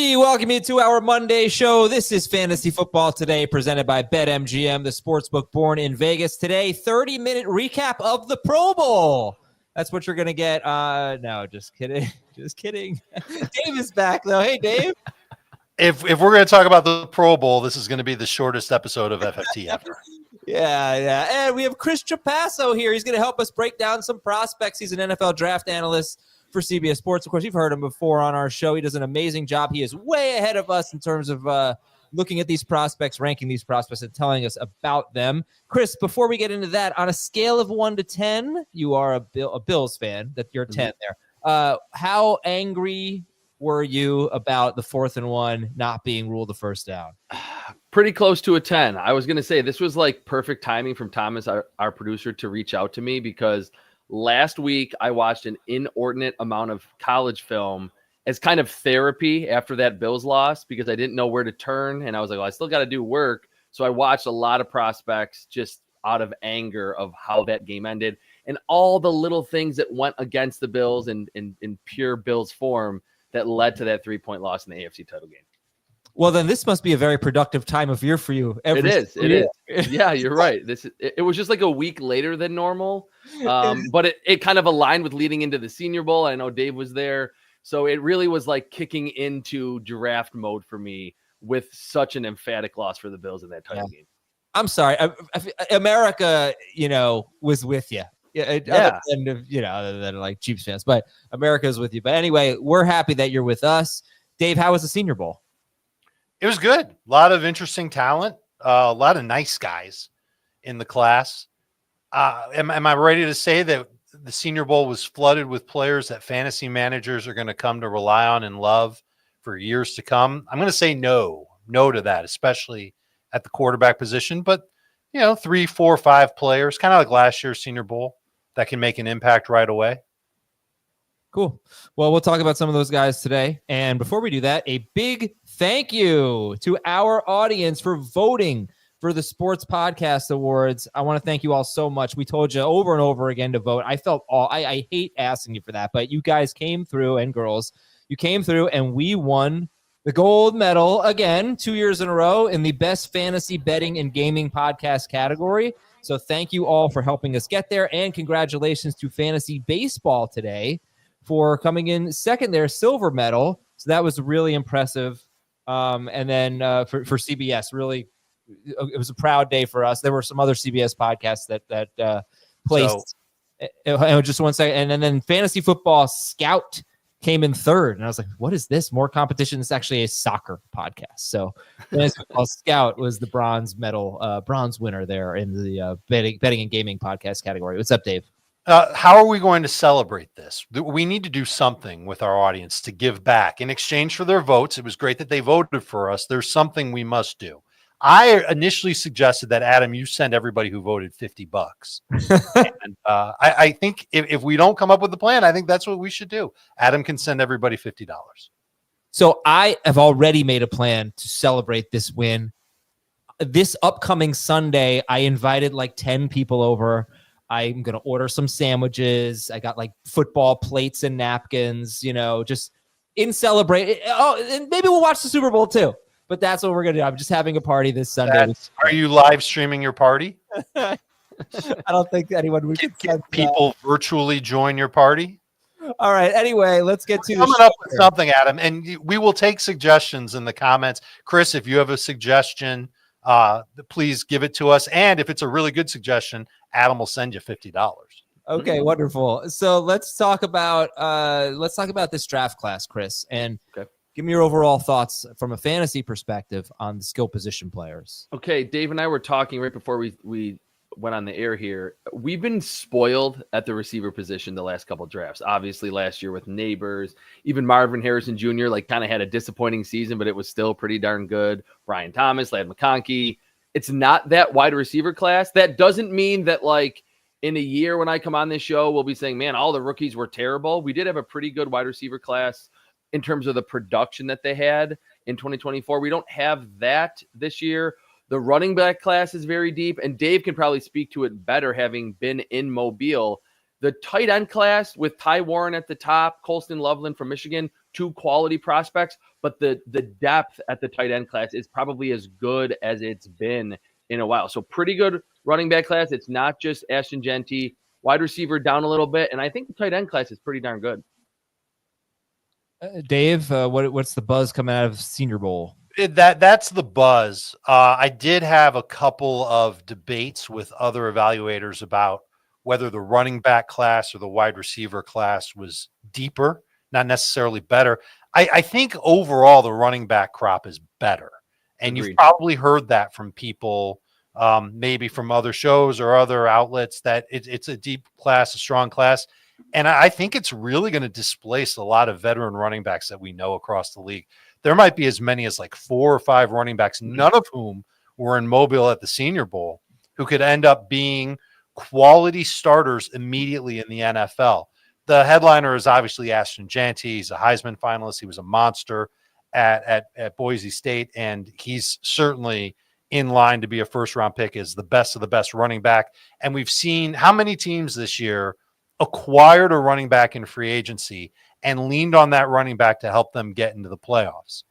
We welcome you to our Monday show. This is Fantasy Football Today, presented by BetMGM, the sportsbook born in Vegas. Today, 30-minute recap of the Pro Bowl. That's what you're going to get. No, just kidding. Just kidding. Dave is back, though. Hey, Dave. If we're going to talk about the Pro Bowl, this is going to be the shortest episode of FFT ever. Yeah. And we have Chris Trapasso here. He's going to help us break down some prospects. He's an NFL draft analyst for CBS Sports. Of course, you've heard him before on our show. He does an amazing job. He is way ahead of us in terms of looking at these prospects, ranking these prospects, and telling us about them. Chris, before we get into that, on a scale of 1 to 10, you are a Bills fan. That you're 10 there. How angry were you about the 4th and 1 not being ruled the first down? Pretty close to a 10. I was going to say this was like perfect timing from Thomas, our producer, to reach out to me because last week I watched an inordinate amount of college film as kind of therapy after that Bills loss because I didn't know where to turn. And I was like, well, I still got to do work. So I watched a lot of prospects just out of anger of how that game ended and all the little things that went against the Bills in pure Bills form that led to that 3-point loss in the AFC title game. Well, then this must be a very productive time of year for you. It is. Yeah, you're right. It was just like a week later than normal, but it kind of aligned with leading into the Senior Bowl. I know Dave was there. So it really was like kicking into draft mode for me with such an emphatic loss for the Bills in that title game. I'm sorry. America, was with you. Other than like Chiefs fans, but America's with you. But anyway, we're happy that you're with us. Dave, how was the Senior Bowl? It was good. A lot of interesting talent, a lot of nice guys in the class. Am I ready to say that the Senior Bowl was flooded with players that fantasy managers are going to come to rely on and love for years to come? I'm going to say no to that, especially at the quarterback position. But, 3, 4, 5 players, kind of like last year's Senior Bowl, that can make an impact right away. Cool. Well, we'll talk about some of those guys today. And before we do that, a big thank you to our audience for voting for the Sports Podcast Awards. I want to thank you all so much. We told you over and over again to vote. I hate asking you for that, but you guys came through, and girls, you came through, and we won the gold medal again 2 years in a row in the best fantasy betting and gaming podcast category. So thank you all for helping us get there. And congratulations to Fantasy Baseball today for coming in second there, silver medal. So that was really impressive. And then for CBS, really, it was a proud day for us. There were some other CBS podcasts that placed. Just 1 second. And then Fantasy Football Scout came in third. And I was like, what is this? More competition? It's actually a soccer podcast. So Fantasy Football Scout was the bronze winner there in the betting and gaming podcast category. What's up, Dave? How are we going to celebrate this? We need to do something with our audience to give back in exchange for their votes. It was great that they voted for us. There's something we must do. I initially suggested that, Adam, you send everybody who voted $50. And I think if we don't come up with a plan, I think that's what we should do. Adam can send everybody $50. So I have already made a plan to celebrate this win. This upcoming Sunday, I invited like 10 people over. I'm going to order some sandwiches. I got like football plates and napkins, just in celebration. Oh, and maybe we'll watch the Super Bowl too. But that's what we're going to do. I'm just having a party this Sunday. Are you live streaming your party? I don't think anyone would get people virtually join your party. All right. Anyway, let's get to coming up with something, Adam, and we will take suggestions in the comments. Chris, if you have a suggestion, please give it to us. And if it's a really good suggestion, Adam will send you $50. Okay, wonderful. So let's talk about this draft class, Chris, and give me your overall thoughts from a fantasy perspective on the skill position players. Okay, Dave and I were talking right before we went on the air here. We've been spoiled at the receiver position the last couple of drafts. Obviously, last year with Neighbors, even Marvin Harrison Jr. kind of had a disappointing season, but it was still pretty darn good. Brian Thomas, Ladd McConkey. It's not that wide receiver class. That doesn't mean that in a year when I come on this show, we'll be saying, man, all the rookies were terrible. We did have a pretty good wide receiver class in terms of the production that they had in 2024. We don't have that this year. The running back class is very deep, and Dave can probably speak to it better having been in Mobile. The tight end class with Ty Warren at the top, Colston Loveland from Michigan, two quality prospects, but the depth at the tight end class is probably as good as it's been in a while. So pretty good running back class. It's not just Ashton Jeanty. Wide receiver down a little bit, and I think the tight end class is pretty darn good. Dave, what's the buzz coming out of Senior Bowl? That's the buzz. I did have a couple of debates with other evaluators about whether the running back class or the wide receiver class was deeper, not necessarily better. I think overall the running back crop is better. And Agreed. You've probably heard that from people, maybe from other shows or other outlets, that it's a deep class, a strong class. And I think it's really going to displace a lot of veteran running backs that we know across the league. There might be as many as like 4 or 5 running backs, none of whom were in Mobile at the Senior Bowl, who could end up being quality starters immediately in the NFL. The headliner is obviously Ashton Jeanty. He's a Heisman finalist. He was a monster at Boise State, and he's certainly in line to be a first-round pick as the best of the best running back. And we've seen how many teams this year acquired a running back in free agency and leaned on that running back to help them get into the playoffs.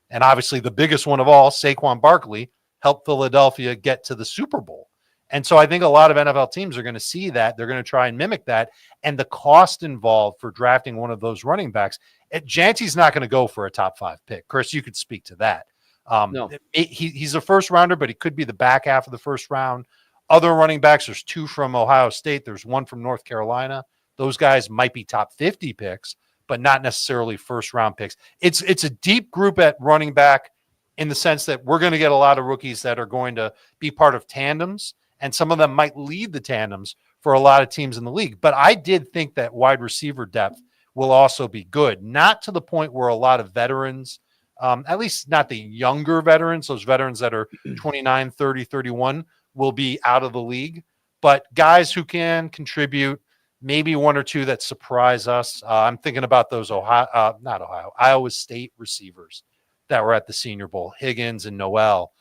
And obviously the biggest one of all, Saquon Barkley, helped Philadelphia get to the Super Bowl. And so I think a lot of NFL teams are going to see that. They're going to try and mimic that. And the cost involved for drafting one of those running backs, Janty's not going to go for a top 5 pick. Chris, you could speak to that. No. He's a first rounder, but he could be the back half of the first round. Other running backs, there's 2 from Ohio State. There's 1 from North Carolina. Those guys might be top 50 picks, but not necessarily first-round picks. It's a deep group at running back in the sense that we're going to get a lot of rookies that are going to be part of tandems, and some of them might lead the tandems for a lot of teams in the league. But I did think that wide receiver depth will also be good, not to the point where a lot of veterans, at least not the younger veterans, those veterans that are 29, 30, 31, will be out of the league, but guys who can contribute, maybe 1 or 2 that surprise us. I'm thinking about those Iowa State receivers that were at the Senior Bowl, Higgins and Noel.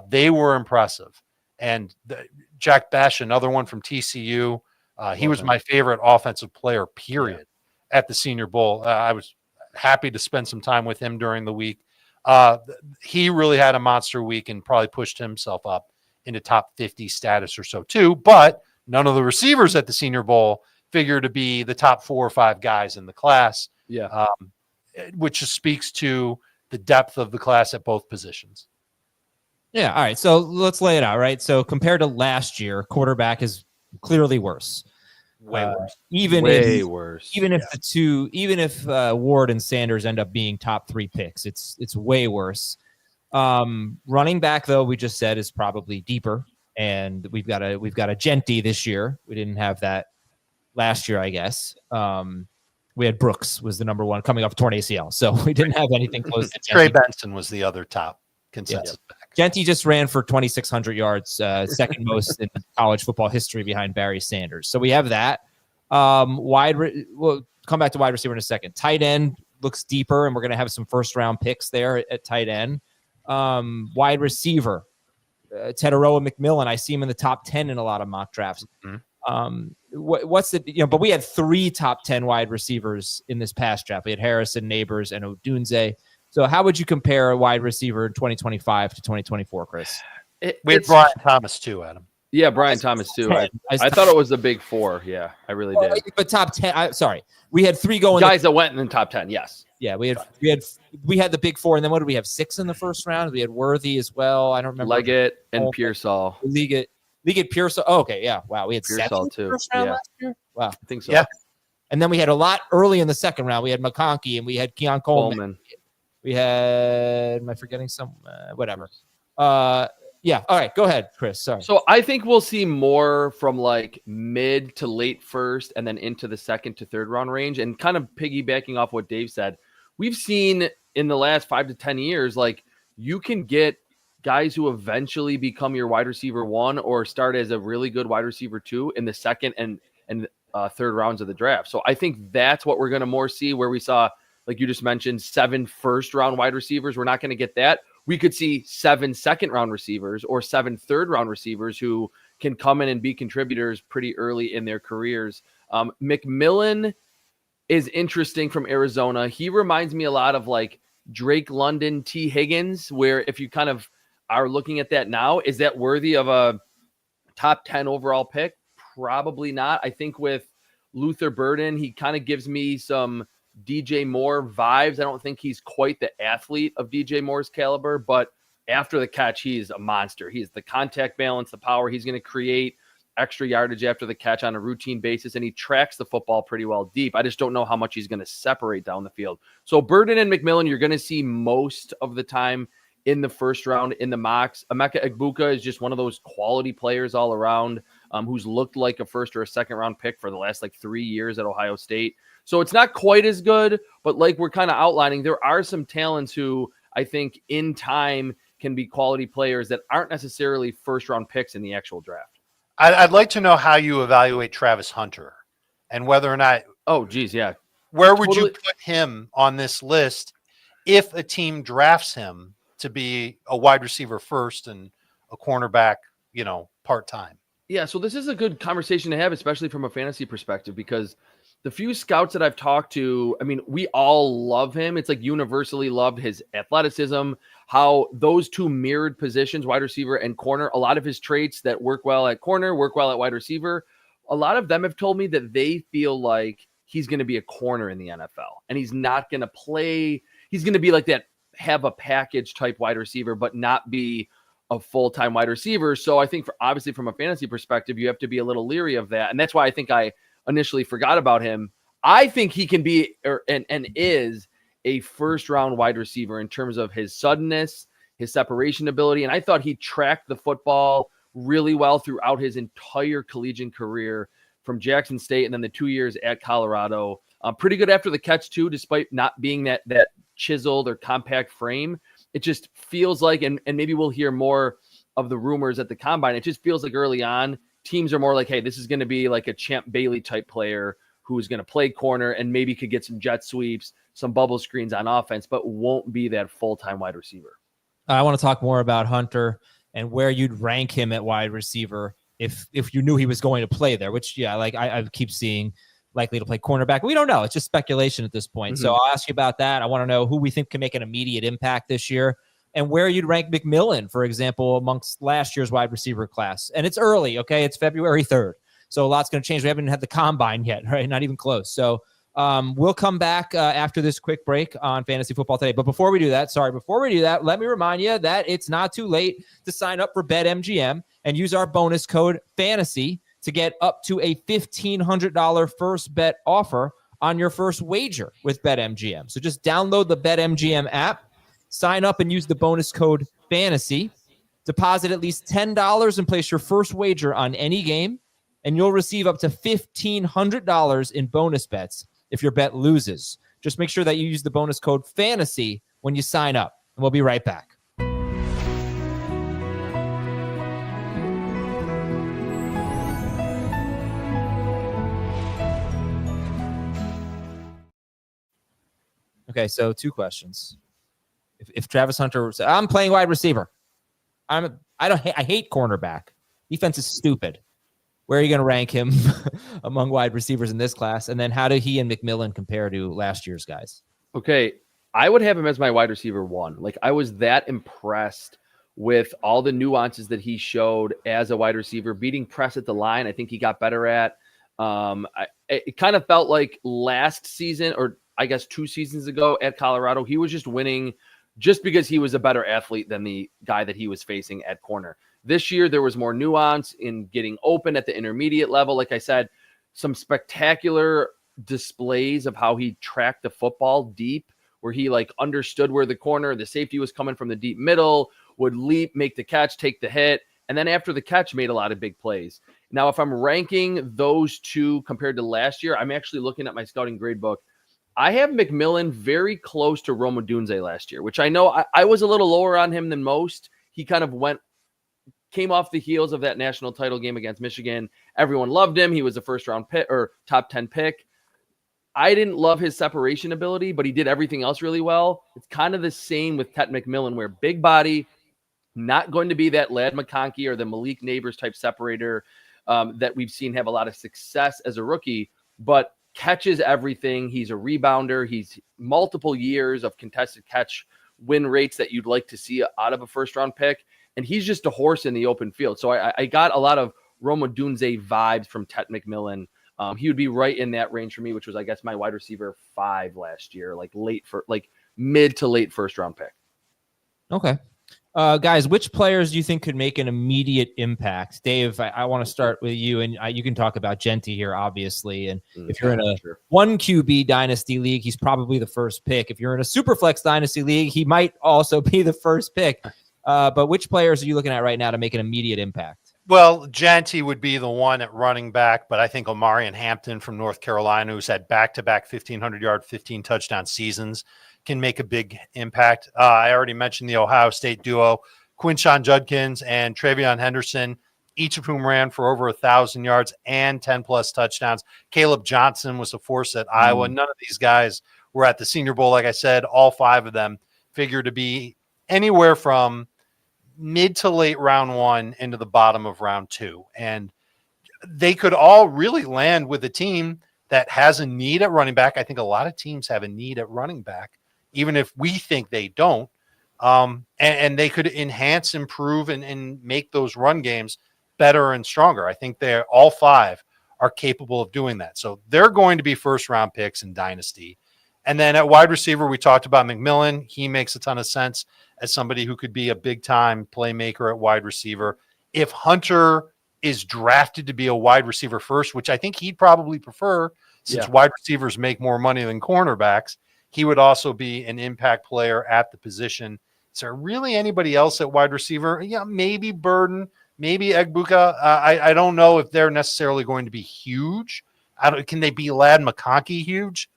They were impressive. And Jack Besh, another one from TCU. He was my favorite offensive player, period, at the Senior Bowl. I was happy to spend some time with him during the week. He really had a monster week and probably pushed himself up into top 50 status or so too. But none of the receivers at the Senior Bowl figure to be the top 4 or 5 guys in the class. Yeah. Which just speaks to the depth of the class at both positions. Yeah. All right. So let's lay it out, right? So compared to last year, quarterback is clearly worse. Way worse. Even Way if worse. Even if Ward and Sanders end up being top 3 picks, it's way worse. Running back, though, we just said is probably deeper, and we've got a Jeanty this year. We didn't have that last year, I guess. We had Brooks was the number 1 coming off torn ACL, so we didn't have anything close to Trey Benson was the other top consensus back. Jeanty just ran for 2,600 yards, second most in college football history behind Barry Sanders. So we have that. We'll come back to wide receiver in a second. Tight end looks deeper, and we're going to have some first-round picks there at tight end. Wide receiver, Tetairoa McMillan, I see him in the top 10 in a lot of mock drafts. Mm-hmm. What's the but we had 3 top 10 wide receivers in this past draft. We had Harrison, Neighbors, and Odunze. So how would you compare a wide receiver in 2025 to 2024, Chris? We had Brian Thomas too, Adam. Yeah, Brian Thomas too. I thought it was the big 4. Yeah, I really did. But top 10. Sorry, we had 3 going. Guys that went in the top 10. Yes. Yeah, we had the big 4, and then what did we have? 6 in the first round. We had Worthy as well. I don't remember. Leggett and Pearsall. Leggett, Pearsall. Oh, okay, yeah. Wow, we had Pearsall 7 too. in the first round last year. Wow, I think so. Yeah. And then we had a lot early in the second round. We had McConkey, and we had Keon Coleman. We had. Am I forgetting some? Whatever. Yeah. All right. Go ahead, Chris. Sorry. So I think we'll see more from like mid to late first and then into the second to third round range. And kind of piggybacking off what Dave said, we've seen in the last 5 to 10 years, like you can get guys who eventually become your wide receiver 1 or start as a really good wide receiver 2 in the second and third rounds of the draft. So I think that's what we're going to more see, where we saw, like you just mentioned, 7 first round wide receivers. We're not going to get that. We could see 7 second round receivers or 7 third round receivers who can come in and be contributors pretty early in their careers. McMillan, is interesting from Arizona. He reminds me a lot of like Drake London, T. Higgins, where if you kind of are looking at that now, is that worthy of a top 10 overall pick? Probably not. I think with Luther Burden, he kind of gives me some DJ Moore vibes. I don't think he's quite the athlete of DJ Moore's caliber, but after the catch, he's a monster. He's the contact balance, the power. He's going to create extra yardage after the catch on a routine basis, and he tracks the football pretty well deep. I just don't know how much he's going to separate down the field. So Burden and McMillan, you're going to see most of the time in the first round in the mocks. Emeka Egbuka is just one of those quality players all around, who's looked like a first or a second round pick for the last like 3 years at Ohio State. So it's not quite as good, but like we're kind of outlining, there are some talents who I think in time can be quality players that aren't necessarily first round picks in the actual draft. I'd like to know how you evaluate Travis Hunter and whether or not. Oh, geez, yeah. Where would you put him on this list if a team drafts him to be a wide receiver first and a cornerback, part-time? Yeah, so this is a good conversation to have, especially from a fantasy perspective, because the few scouts that I've talked to, I mean, we all love him. It's like universally loved his athleticism, how those two mirrored positions, wide receiver and corner, a lot of his traits that work well at corner, work well at wide receiver. A lot of them have told me that they feel like he's going to be a corner in the NFL and he's not going to play. He's going to be like that, have a package type wide receiver, but not be a full-time wide receiver. So I think obviously from a fantasy perspective, you have to be a little leery of that. And that's why I think I initially forgot about him. I think he can be and is a first round wide receiver in terms of his suddenness, his separation ability. And I thought he tracked the football really well throughout his entire collegiate career from Jackson State and then the 2 years at Colorado. Pretty good after the catch too, despite not being that chiseled or compact frame. It just feels like, and maybe we'll hear more of the rumors at the combine. It just feels like early on, teams are more like, hey, this is going to be like a Champ Bailey type player who's going to play corner and maybe could get some jet sweeps, some bubble screens on offense, but won't be that full-time wide receiver. I want to talk more about Hunter and where you'd rank him at wide receiver if you knew he was going to play there, which, yeah, like I keep seeing likely to play cornerback. We don't know. It's just speculation at this point. Mm-hmm. So I'll ask you about that. I want to know who we think can make an immediate impact this year and where you'd rank McMillan, for example, amongst last year's wide receiver class. And it's early, okay? It's February 3rd. So a lot's going to change. We haven't had the combine yet, right? Not even close. So we'll come back after this quick break on Fantasy Football Today. But before we do that, let me remind you that it's not too late to sign up for BetMGM and use our bonus code FANTASY to get up to a $1,500 first bet offer on your first wager with BetMGM. So just download the BetMGM app, sign up and use the bonus code FANTASY, deposit at least $10 and place your first wager on any game, and you'll receive up to $1,500 in bonus bets if your bet loses. Just make sure that you use the bonus code FANTASY when you sign up, and we'll be right back. Okay, so two questions. If Travis Hunter said, I'm playing wide receiver, I hate cornerback. Defense is stupid. Where are you going to rank him among wide receivers in this class? And then how do he and McMillan compare to last year's guys? Okay, I would have him as my wide receiver one. Like, I was that impressed with all the nuances that he showed as a wide receiver, beating press at the line. I think he got better at. It kind of felt like last season, or I guess 2 seasons ago at Colorado, he was just winning just because he was a better athlete than the guy that he was facing at corner. This year, there was more nuance in getting open at the intermediate level. Like I said, some spectacular displays of how he tracked the football deep, where he like understood where the corner, the safety was coming from the deep middle, would leap, make the catch, take the hit, and then after the catch, made a lot of big plays. Now, if I'm ranking those two compared to last year, I'm actually looking at my scouting grade book. I have McMillan very close to Rome Odunze last year, which I know I was a little lower on him than most. He kind of came off the heels of that national title game against Michigan. Everyone loved him. He was a first-round pick or top 10 pick. I didn't love his separation ability, but he did everything else really well. It's kind of the same with Tet McMillan, where big body, not going to be that Ladd McConkey or the Malik Neighbors type separator that we've seen have a lot of success as a rookie, but catches everything. He's a rebounder. He's multiple years of contested catch win rates that you'd like to see out of a first-round pick. And he's just a horse in the open field. So I got a lot of Rome Odunze vibes from Tet McMillan. He would be right in that range for me, which was, I guess, my wide receiver 5 last year, like mid to late first-round pick. Okay. Guys, which players do you think could make an immediate impact? Dave, I want to start with you, and you can talk about Jeanty here, obviously. And if you're in a one QB dynasty league, he's probably the first pick. If you're in a Superflex dynasty league, he might also be the first pick. But which players are you looking at right now to make an immediate impact? Well, Jeanty would be the one at running back, but I think Omarion Hampton from North Carolina, who's had back-to-back 1,500-yard, 15-touchdown seasons, can make a big impact. I already mentioned the Ohio State duo, Quinshon Judkins and Travion Henderson, each of whom ran for over 1,000 yards and 10-plus touchdowns. Caleb Johnson was a force at Iowa. None of these guys were at the Senior Bowl. Like I said, all 5 of them figure to be anywhere from mid to late round 1 into the bottom of round 2. And they could all really land with a team that has a need at running back. I think a lot of teams have a need at running back, even if we think they don't. And they could enhance, improve, and make those run games better and stronger. I think they're all 5 are capable of doing that. So they're going to be first-round picks in Dynasty. And then at wide receiver, we talked about McMillan. He makes a ton of sense as somebody who could be a big-time playmaker at wide receiver. If Hunter is drafted to be a wide receiver first, which I think he'd probably prefer since wide receivers make more money than cornerbacks, he would also be an impact player at the position. Is there really anybody else at wide receiver? Yeah, maybe Burden, maybe Egbuka. I don't know if they're necessarily going to be huge. Can they be Ladd McConkey huge?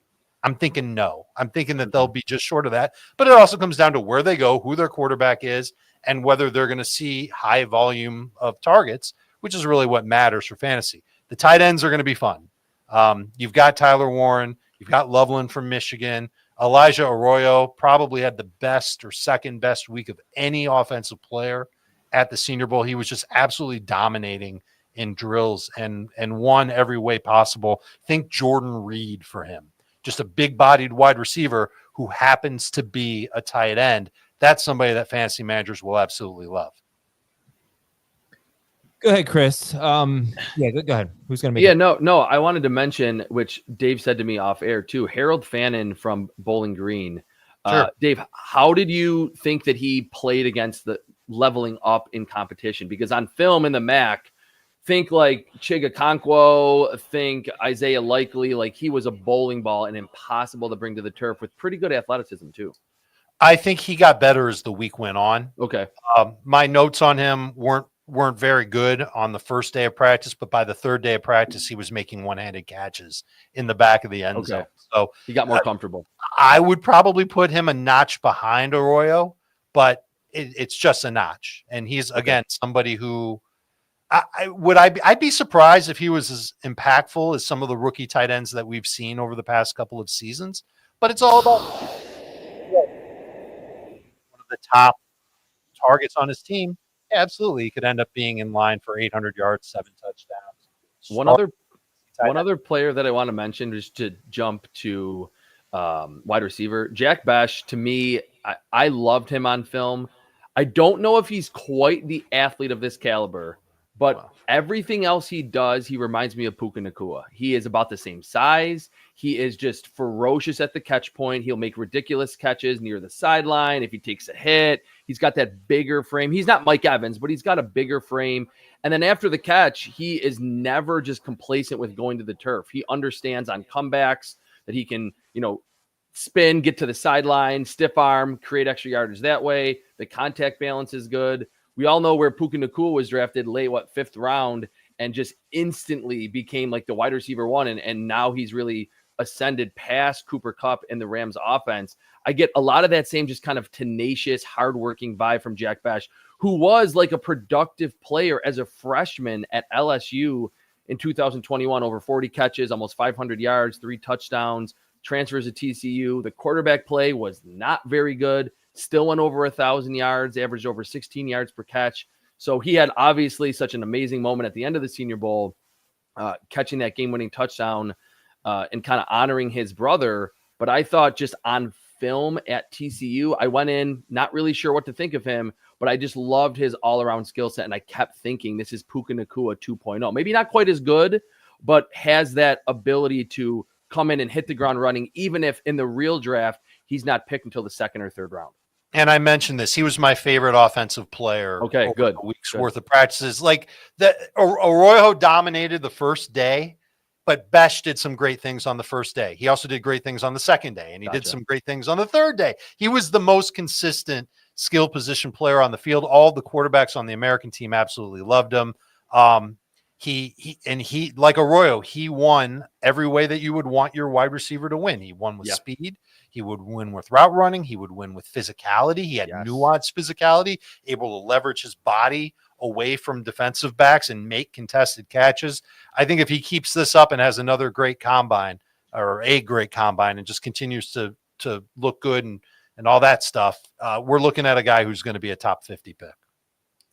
I'm thinking no. I'm thinking that they'll be just short of that. But it also comes down to where they go, who their quarterback is, and whether they're going to see high volume of targets, which is really what matters for fantasy. The tight ends are going to be fun. You've got Tyler Warren. You've got Loveland from Michigan. Elijah Arroyo probably had the best or second best week of any offensive player at the Senior Bowl. He was just absolutely dominating in drills and won every way possible. Think Jordan Reed for him. Just a big-bodied wide receiver who happens to be a tight end. That's somebody that fantasy managers will absolutely love. Go ahead, Chris. Go ahead. Who's going to make it? No. I wanted to mention, which Dave said to me off air too, Harold Fannin from Bowling Green. Sure. Dave, how did you think that he played against the leveling up in competition? Because on film in the MAC, think like Chigakonkwo, think Isaiah Likely, like he was a bowling ball and impossible to bring to the turf with pretty good athleticism too. I think he got better as the week went on. Okay. My notes on him weren't very good on the first day of practice, but by the third day of practice, he was making one-handed catches in the back of the end zone. So he got more comfortable. I would probably put him a notch behind Arroyo, but it's just a notch. And he's, again, somebody who I'd be surprised if he was as impactful as some of the rookie tight ends that we've seen over the past couple of seasons. But it's all about one of the top targets on his team. Yeah, absolutely, he could end up being in line for 800 yards, 7 touchdowns. One other player that I want to mention, just to jump to wide receiver, Jack Bash. To me, I loved him on film. I don't know if he's quite the athlete of this caliber, but everything else he does, he reminds me of Puka Nacua. He is about the same size. He is just ferocious at the catch point. He'll make ridiculous catches near the sideline. If he takes a hit, he's got that bigger frame. He's not Mike Evans, but he's got a bigger frame. And then after the catch, he is never just complacent with going to the turf. He understands on comebacks that he can, spin, get to the sideline, stiff arm, create extra yardage that way. The contact balance is good. We all know where Puka Nacua was drafted late, 5th round, and just instantly became like the wide receiver 1. And now he's really ascended past Cooper Kupp in the Rams offense. I get a lot of that same just kind of tenacious, hardworking vibe from Jack Bash, who was like a productive player as a freshman at LSU in 2021, over 40 catches, almost 500 yards, 3 touchdowns, transfers to TCU. The quarterback play was not very good. Still went over 1,000 yards, averaged over 16 yards per catch. So he had obviously such an amazing moment at the end of the Senior Bowl, catching that game-winning touchdown and kind of honoring his brother. But I thought just on film at TCU, I went in not really sure what to think of him, but I just loved his all-around skill set, and I kept thinking this is Puka Nacua 2.0. Maybe not quite as good, but has that ability to come in and hit the ground running, even if in the real draft he's not picked until the second or third round. And I mentioned this. He was my favorite offensive player. Okay, over good. A week's worth of practices. Like that, Arroyo dominated the first day, but Besh did some great things on the first day. He also did great things on the second day, and he did some great things on the third day. He was the most consistent skill position player on the field. All the quarterbacks on the American team absolutely loved him. He like Arroyo, he won every way that you would want your wide receiver to win. He won with speed. He would win with route running. He would win with physicality. He had nuanced phicality, able to leverage his body away from defensive backs and make contested catches. I think if he keeps this up and has another great combine or a great combine and just continues to look good and all that stuff, we're looking at a guy who's going to be a top 50 pick.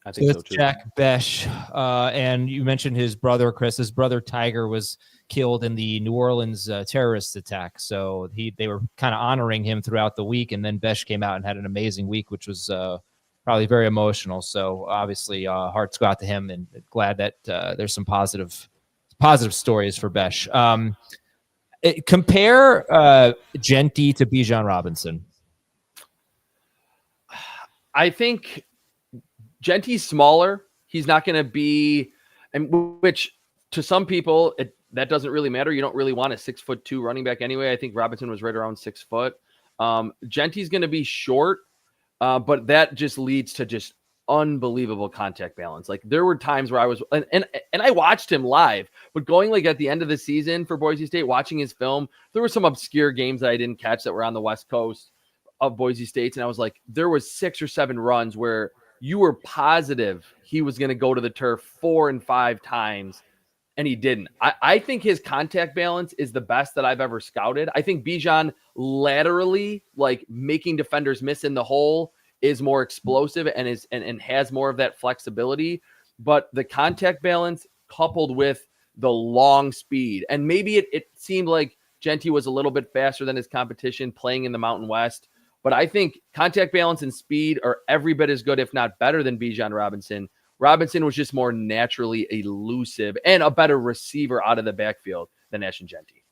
I think so too. Jack Besh, and you mentioned his brother, Chris. His brother Tiger was killed in the New Orleans terrorist attack. So they were kind of honoring him throughout the week, and then Besh came out and had an amazing week, which was probably very emotional. So obviously, hearts go out to him, and glad that there's some positive stories for Besh. Compare Jeanty to Bijan Robinson. I think Jeanty's smaller. He's not going to be, and which to some people that doesn't really matter. You don't really want a 6'2" running back anyway. I think Robinson was right around 6 foot. Jeanty's going to be short, but that just leads to just unbelievable contact balance. Like there were times where I was, and I watched him live, but going like at the end of the season for Boise State, watching his film, there were some obscure games that I didn't catch that were on the West Coast of Boise State. And I was like, there was 6 or 7 runs where you were positive he was going to go to the turf 4 and 5 times, and he didn't. I think his contact balance is the best that I've ever scouted. I think Bijan laterally, like making defenders miss in the hole, is more explosive and has more of that flexibility. But the contact balance coupled with the long speed, and maybe it seemed like Jeanty was a little bit faster than his competition playing in the Mountain West. But I think contact balance and speed are every bit as good, if not better, than Bijan Robinson. Robinson was just more naturally elusive and a better receiver out of the backfield than Ashton Jeanty.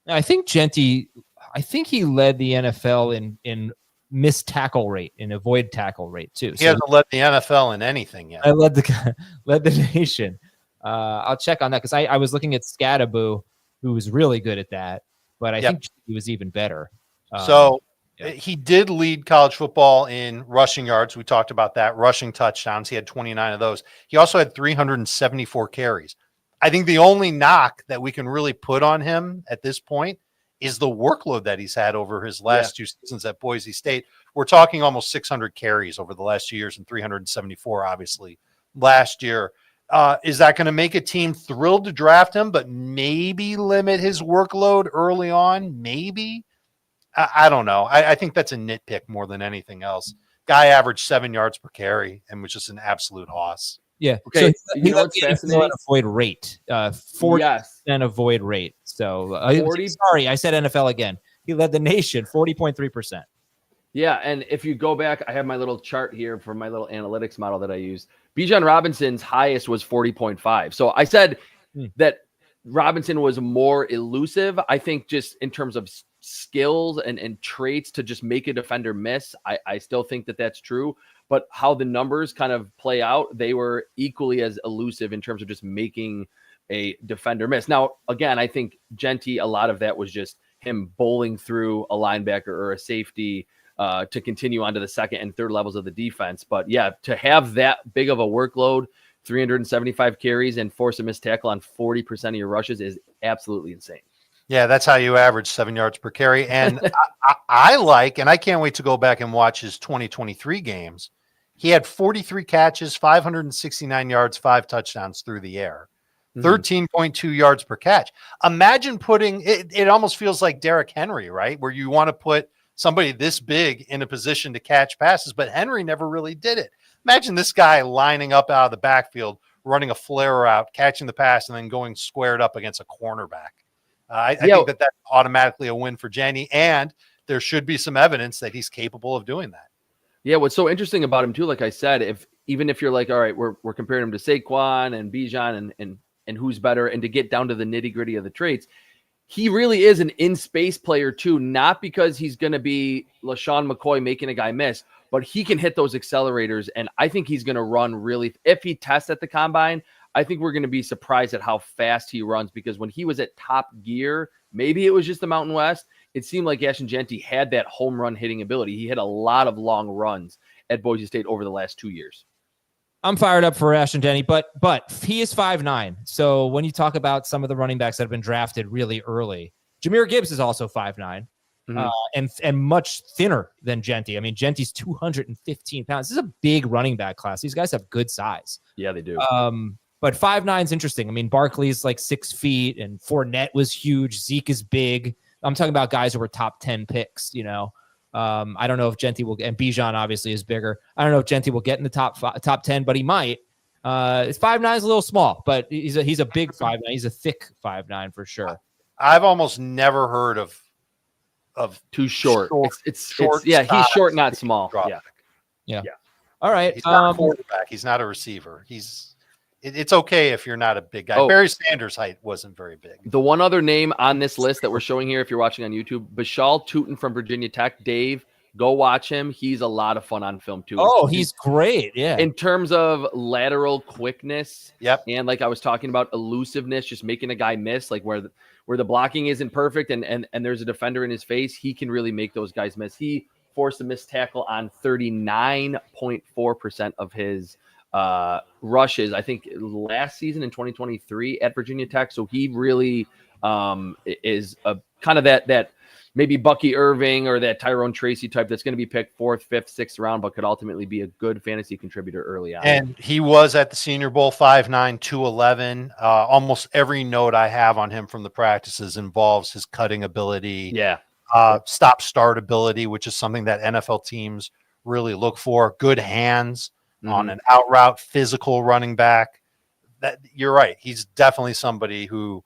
I think Jeanty, he led the NFL in missed tackle rate, in avoid tackle rate too. He hasn't led the NFL in anything yet. I led the nation. I'll check on that because I was looking at Scadaboo, who was really good at that, but I think he was even better. He did lead college football in rushing yards. We talked about that. Rushing touchdowns. He had 29 of those. He also had 374 carries. I think the only knock that we can really put on him at this point is the workload that he's had over his last 2 seasons at Boise State. We're talking almost 600 carries over the last 2 years and 374, obviously, last year. Is that going to make a team thrilled to draft him, but maybe limit his workload early on? Maybe. I don't know. I think that's a nitpick more than anything else. Guy averaged 7 yards per carry and was just an absolute hoss. Yeah. Okay. So he led the avoid rate, 40% avoid rate. So 40. Sorry, I said NFL again. He led the nation 40.3%. Yeah, and if you go back, I have my little chart here from my little analytics model that I use. Bijan Robinson's highest was 40.5. So I said that Robinson was more elusive. I think just in terms of skills and traits to just make a defender miss, I still think that that's true. But how the numbers kind of play out, they were equally as elusive in terms of just making a defender miss. Now, again, I think Jeanty, a lot of that was just him bowling through a linebacker or a safety to continue on to the second and third levels of the defense. But yeah, to have that big of a workload, 375 carries and force a missed tackle on 40% of your rushes is absolutely insane. Yeah, that's how you average 7 yards per carry. And I like, and I can't wait to go back and watch his 2023 games. He had 43 catches, 569 yards, 5 touchdowns through the air, 13.2 yards per catch. Imagine putting it almost feels like Derrick Henry, right? Where you want to put somebody this big in a position to catch passes, but Henry never really did it. Imagine this guy lining up out of the backfield, running a flare route, catching the pass, and then going squared up against a cornerback. I think that's automatically a win for Jeanty, and there should be some evidence that he's capable of doing that. Yeah, what's so interesting about him too, like I said, even if you're like, all right, we're comparing him to Saquon and Bijan and who's better, and to get down to the nitty-gritty of the traits, he really is an in-space player too, not because he's going to be LaShawn McCoy making a guy miss, but he can hit those accelerators, and I think he's going to run really. If he tests at the combine, I think we're going to be surprised at how fast he runs, because when he was at top gear, maybe it was just the Mountain West, it seemed like Ashton Jeanty had that home run hitting ability. He hit a lot of long runs at Boise State over the last 2 years. I'm fired up for Ashton Jeanty, but he is 5'9". So when you talk about some of the running backs that have been drafted really early, Jahmyr Gibbs is also 5'9", and much thinner than Jeanty. I mean, Genty's 215 pounds. This is a big running back class. These guys have good size. Yeah, they do. But 5'9" is interesting. I mean, Barkley's like 6 feet, and Fournette was huge. Zeke is big. I'm talking about guys who were top 10 picks, you know. I don't know if Jeanty will, and Bijan obviously is bigger. I don't know if Jeanty will get in the top 10, but he might. 5'9" is a little small, but he's a big 5'9". He's a thick 5'9" for sure. I've almost never heard of too short. It's short. Yeah, he's short, not small. Yeah. All right. He's not a quarterback. He's not a receiver. It's okay if you're not a big guy. Barry Sanders' height wasn't very big. The one other name on this list that we're showing here, if you're watching on YouTube, Bashal Tutin from Virginia Tech. Dave, go watch him. He's a lot of fun on film too. Oh, he's great. Yeah. In terms of lateral quickness. Yep. And like I was talking about, elusiveness, just making a guy miss, like where the blocking isn't perfect and there's a defender in his face, he can really make those guys miss. He forced a missed tackle on 39.4% of his rushes, I think last season in 2023 at Virginia Tech. So he really is a kind of that maybe Bucky Irving or that Tyrone Tracy type that's going to be picked 4th, 5th, 6th round, but could ultimately be a good fantasy contributor early on. And he was at the Senior Bowl 5'9", 211. Almost every note I have on him from the practices involves his cutting ability. Yeah. Stop-start ability, which is something that NFL teams really look for. Good hands on an out route, physical running back. That you're right. He's definitely somebody who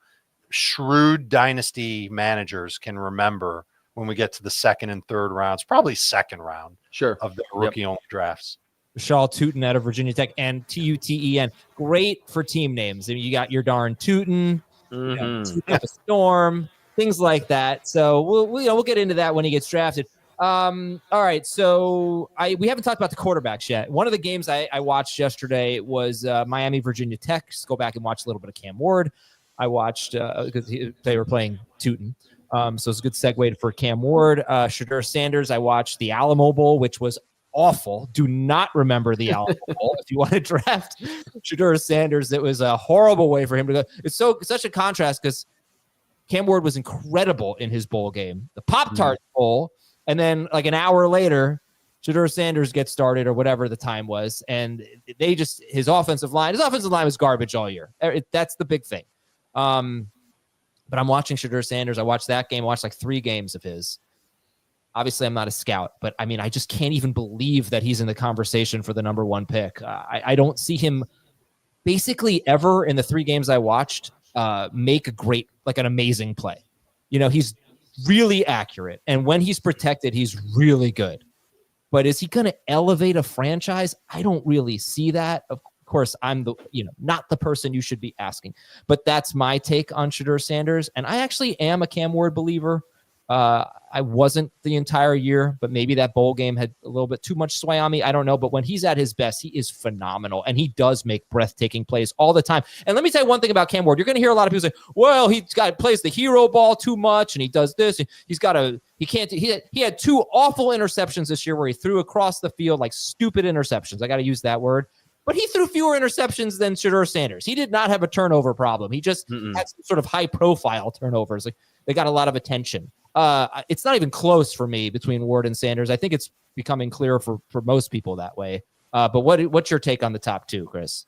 shrewd dynasty managers can remember when we get to the 2nd and 3rd rounds, probably 2nd round of the rookie-only drafts. Bashal Tutin out of Virginia Tech, and Tuten. Great for team names. I mean, you got your darn Tutin, Tutin the Storm, things like that. So we'll get into that when he gets drafted. All right, so we haven't talked about the quarterbacks yet. One of the games I watched yesterday was Miami, Virginia Tech. Just go back and watch a little bit of Cam Ward. I watched because they were playing Tutin. So it's a good segue for Cam Ward. Shedeur Sanders, I watched the Alamo Bowl, which was awful. Do not remember the Alamo Bowl. If you want to draft Shedeur Sanders, it was a horrible way for him to go. It's such a contrast because Cam Ward was incredible in his bowl game. The Pop-Tart Bowl. And then like an hour later, Shedeur Sanders gets started or whatever the time was. And his offensive line was garbage all year. That's the big thing. But I'm watching Shedeur Sanders. I watched that game, watched like 3 games of his. Obviously, I'm not a scout, but I mean, I just can't even believe that he's in the conversation for the number 1 pick. I don't see him basically ever in the 3 games I watched make an amazing play. You know, he's really accurate, and when he's protected, he's really good. But is he going to elevate a franchise? I don't really see that. Of course, I'm not the person you should be asking, but that's my take on Shedeur Sanders. And I actually am a Cam Ward believer. I wasn't the entire year, but maybe that bowl game had a little bit too much sway on me. I don't know. But when he's at his best, he is phenomenal. And he does make breathtaking plays all the time. And let me tell you one thing about Cam Ward. You're going to hear a lot of people say, well, plays the hero ball too much. And he does this. He had 2 awful interceptions this year where he threw across the field like stupid interceptions. I got to use that word. But he threw fewer interceptions than Shedeur Sanders. He did not have a turnover problem. He just had some sort of high-profile turnovers. Like they got a lot of attention. It's not even close for me between Ward and Sanders. I think it's becoming clear for most people that way. But what's your take on the top 2, Chris?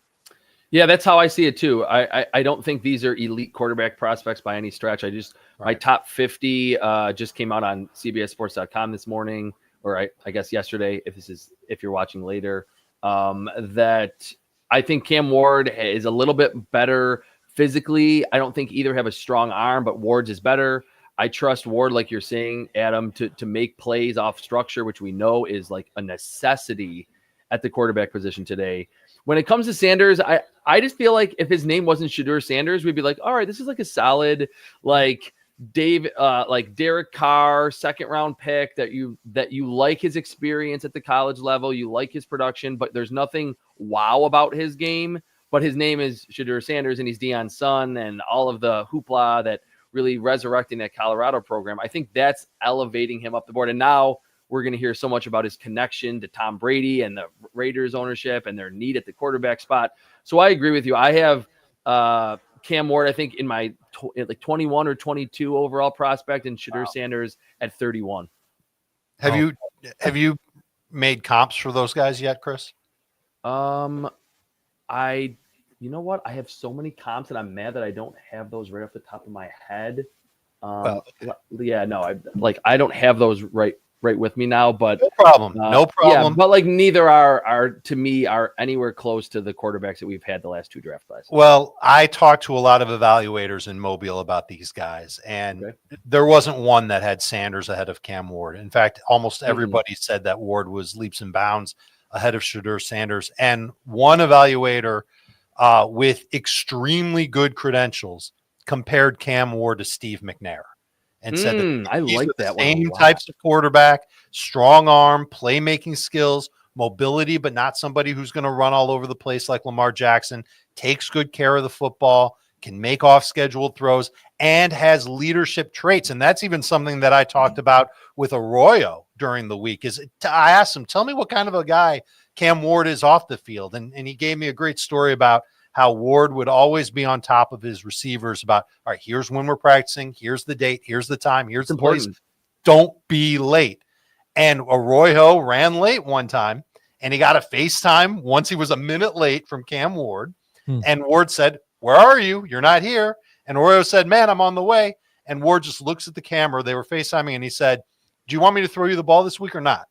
Yeah, that's how I see it too. I don't think these are elite quarterback prospects by any stretch. My top 50 just came out on CBSSports.com this morning, or I guess yesterday. If you're watching later. That I think Cam Ward is a little bit better Physically, I don't think either have a strong arm, but Ward's is better. I trust Ward, like you're saying, Adam, to make plays off structure, which we know is like a necessity at the quarterback position today. When it comes to Sanders, I just feel like if his name wasn't Shedeur Sanders, we'd be like, all right, this is like a solid, like Derek Carr, second round pick that you like his experience at the college level, you like his production, but there's nothing wow about his game. But his name is Shedeur Sanders, and he's Deion's son, and all of the hoopla that really resurrecting that Colorado program. I think that's elevating him up the board. And now we're going to hear so much about his connection to Tom Brady and the Raiders ownership and their need at the quarterback spot. So I agree with you. I have Cam Ward, I think, in my 21 or 22 overall prospect, and Shedeur Sanders at 31. Have you made comps for those guys yet, Chris? You know what? I have so many comps, and I'm mad that I don't have those right off the top of my head. I don't have those right with me now. But no problem. No problem. Yeah, but like neither are to me are anywhere close to the quarterbacks that we've had the last two draft classes. Well, I talked to a lot of evaluators in Mobile about these guys, and there wasn't one that had Sanders ahead of Cam Ward. In fact, almost everybody said that Ward was leaps and bounds ahead of Shedeur Sanders. And one evaluator with extremely good credentials compared Cam Ward to Steve McNair and said that I like that one. Same types of quarterback, strong arm, playmaking skills, mobility, but not somebody who's going to run all over the place like Lamar Jackson, takes good care of the football, can make off-scheduled throws, and has leadership traits. And that's even something that I talked about with Arroyo during the week. I asked him, tell me what kind of a guy Cam Ward is off the field. And he gave me a great story about how Ward would always be on top of his receivers about, all right, here's when we're practicing, here's the date, here's the time, here's the place. Don't be late. And Arroyo ran late one time, and he got a FaceTime once he was a minute late from Cam Ward. And Ward said, where are you? You're not here. And Arroyo said, man, I'm on the way. And Ward just looks at the camera. They were FaceTiming, and he said, do you want me to throw you the ball this week or not?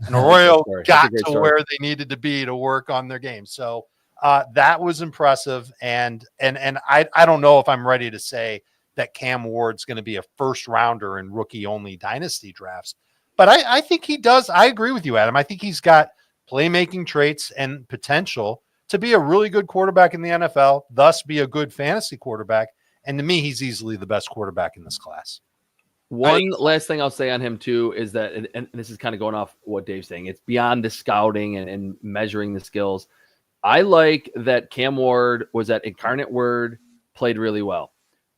And Arroyo got to where they needed to be to work on their game. So that was impressive. And I don't know if I'm ready to say that Cam Ward's going to be a first rounder in rookie only dynasty drafts, but I think he does. I agree with you, Adam. I think he's got playmaking traits and potential to be a really good quarterback in the NFL, thus be a good fantasy quarterback. And to me, he's easily the best quarterback in this class. One last thing I'll say on him too is that, and this is kind of going off what Dave's saying, it's beyond the scouting and measuring the skills. I like that Cam Ward was at Incarnate Word, played really well,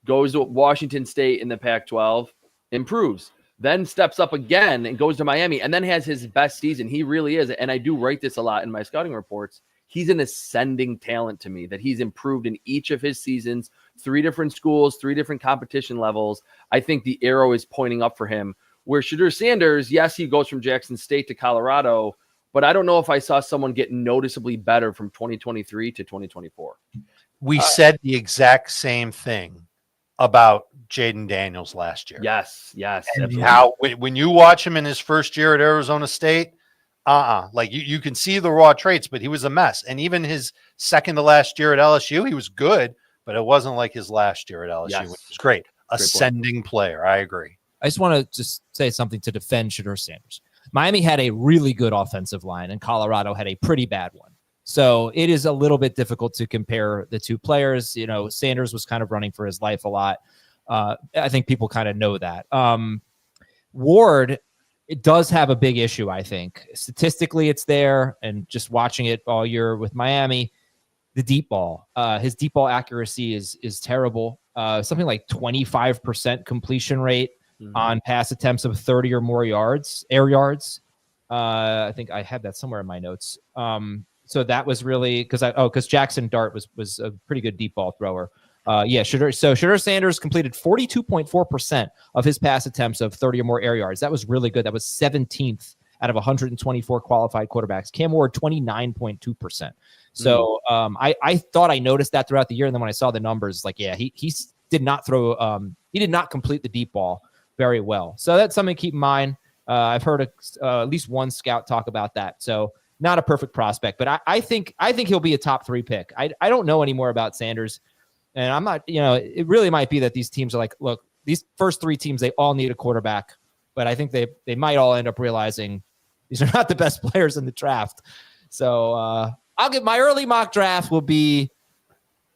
goes to Washington State in the Pac-12, improves, then steps up again and goes to Miami, and then has his best season. He really is, and I do write this a lot in my scouting reports. He's an ascending talent to me, that he's improved in each of his seasons, 3 different schools, 3 different competition levels. I think the arrow is pointing up for him. Where Shedeur Sanders, yes, he goes from Jackson State to Colorado, but I don't know if I saw someone get noticeably better from 2023 to 2024. We said the exact same thing about Jaden Daniels last year. Yes. And how when you watch him in his first year at Arizona State, like you can see the raw traits, but he was a mess. And even his second to last year at LSU, he was good, but it wasn't like his last year at LSU, which was great. Ascending player. I agree. I just want to just say something to defend Shedeur Sanders. Miami had a really good offensive line, and Colorado had a pretty bad one. So it is a little bit difficult to compare the two players. You know, Sanders was kind of running for his life a lot. I think people kind of know that. Ward, it does have a big issue, I think. Statistically, it's there, and just watching it all year with Miami, the deep ball. His deep ball accuracy is terrible. Something like 25% completion rate on pass attempts of 30 or more yards, air yards. I think I have that somewhere in my notes. So that was really because Jaxon Dart was a pretty good deep ball thrower. Shedeur Sanders completed 42.4% of his pass attempts of 30 or more air yards. That was really good. That was 17th out of 124 qualified quarterbacks. Cam Ward, 29.2%. So I thought I noticed that throughout the year, and then when I saw the numbers, he did not throw. He did not complete the deep ball very well. So that's something to keep in mind. I've heard at least one scout talk about that. So not a perfect prospect, but I think he'll be a top 3 pick. I don't know any more about Sanders. And I'm not, it really might be that these teams are like, look, these first 3 teams, they all need a quarterback. But I think they might all end up realizing these are not the best players in the draft. So I'll get my early mock draft will be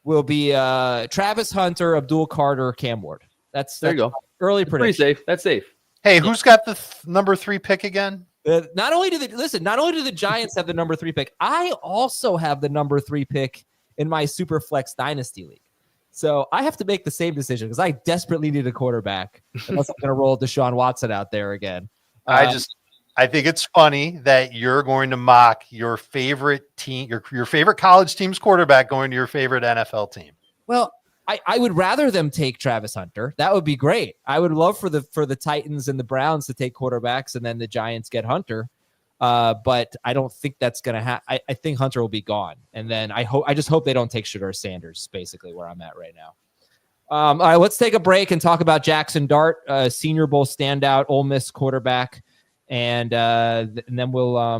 Travis Hunter, Abdul Carter, Cam Ward. There you go. Early prediction. Pretty safe. That's safe. Hey, who's got the number 3 pick again? Not only do the Giants have the number 3 pick, I also have the number 3 pick in my Superflex Dynasty League. So I have to make the same decision because I desperately need a quarterback unless I'm going to roll Deshaun Watson out there again. I think it's funny that you're going to mock your favorite team, your favorite college team's quarterback going to your favorite NFL team. Well, I would rather them take Travis Hunter. That would be great. I would love for the Titans and the Browns to take quarterbacks and then the Giants get Hunter. But I don't think that's going to happen. I think Hunter will be gone. And then I just hope they don't take Shedeur Sanders, basically where I'm at right now. All right, let's take a break and talk about Jaxon Dart, Senior Bowl standout, Ole Miss quarterback. And then we'll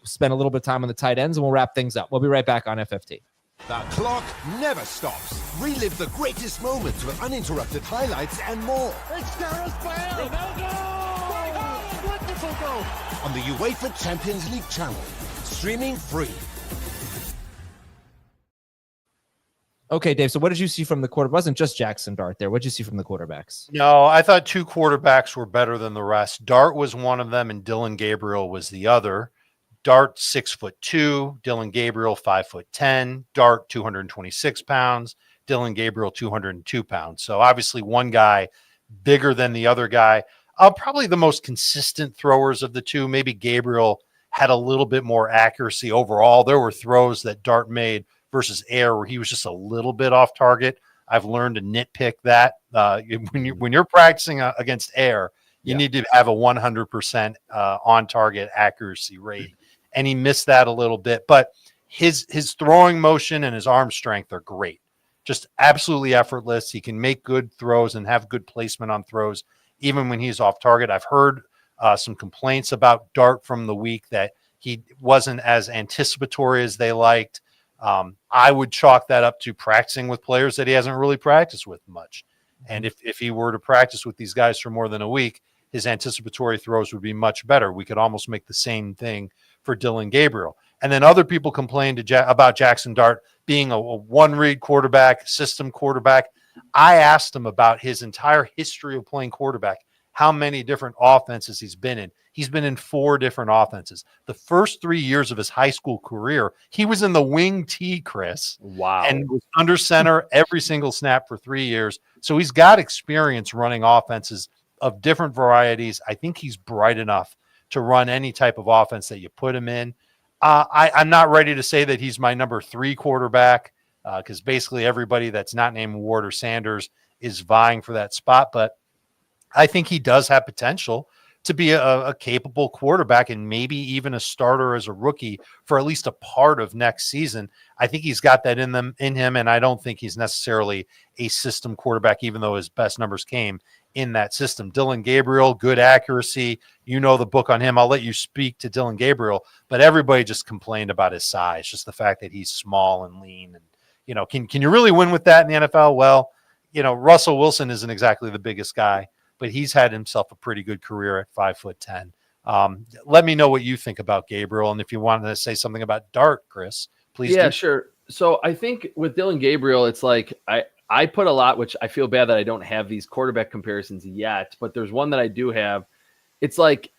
spend a little bit of time on the tight ends and we'll wrap things up. We'll be right back on FFT. The clock never stops. Relive the greatest moments with uninterrupted highlights and more. It's Gareth Bale! Ronaldo! Wonderful goal! On the UEFA Champions League channel. Streaming free. Okay, Dave, so what did you see from the quarterback? It wasn't just Jaxon Dart there. What did you see from the quarterbacks? No, I thought 2 quarterbacks were better than the rest. Dart was one of them and Dillon Gabriel was the other. Dart 6'2", Dillon Gabriel 5'10", Dart 226 pounds, Dillon Gabriel 202 pounds. So obviously one guy bigger than the other guy. Probably the most consistent throwers of the two. Maybe Gabriel had a little bit more accuracy overall. There were throws that Dart made versus air where he was just a little bit off target. I've learned to nitpick that. When you're practicing against air, you need to have a 100% on target accuracy rate. And he missed that a little bit, but his throwing motion and his arm strength are great. Just absolutely effortless. He can make good throws and have good placement on throws, even when he's off target. I've heard some complaints about Dart from the week that he wasn't as anticipatory as they liked. I would chalk that up to practicing with players that he hasn't really practiced with much. And if he were to practice with these guys for more than a week, his anticipatory throws would be much better. We could almost make the same thing for Dillon Gabriel. And then other people complained about Jaxon Dart being a one-read quarterback, system quarterback. I asked him about his entire history of playing quarterback, how many different offenses he's been in. He's been in 4 different offenses. The first 3 years of his high school career, he was in the wing T, Chris. Wow. And was under center every single snap for 3 years. So he's got experience running offenses of different varieties. I think he's bright enough to run any type of offense that you put him in. I'm not ready to say that he's my number 3 quarterback because basically everybody that's not named Ward or Sanders is vying for that spot. But I think he does have potential to be a capable quarterback and maybe even a starter as a rookie for at least a part of next season. I think he's got that in him, and I don't think he's necessarily a system quarterback, even though his best numbers came in that system. Dillon Gabriel, good accuracy. You know the book on him. I'll let you speak to Dillon Gabriel, but everybody just complained about his size, just the fact that he's small and lean. And, can you really win with that in the NFL? Well, Russell Wilson isn't exactly the biggest guy, but he's had himself a pretty good career at 5'10". Let me know what you think about Gabriel. And if you wanted to say something about Dart, Chris, please. Yeah, sure. So I think with Dillon Gabriel, it's like, I put a lot, which I feel bad that I don't have these quarterback comparisons yet, but there's one that I do have. It's like,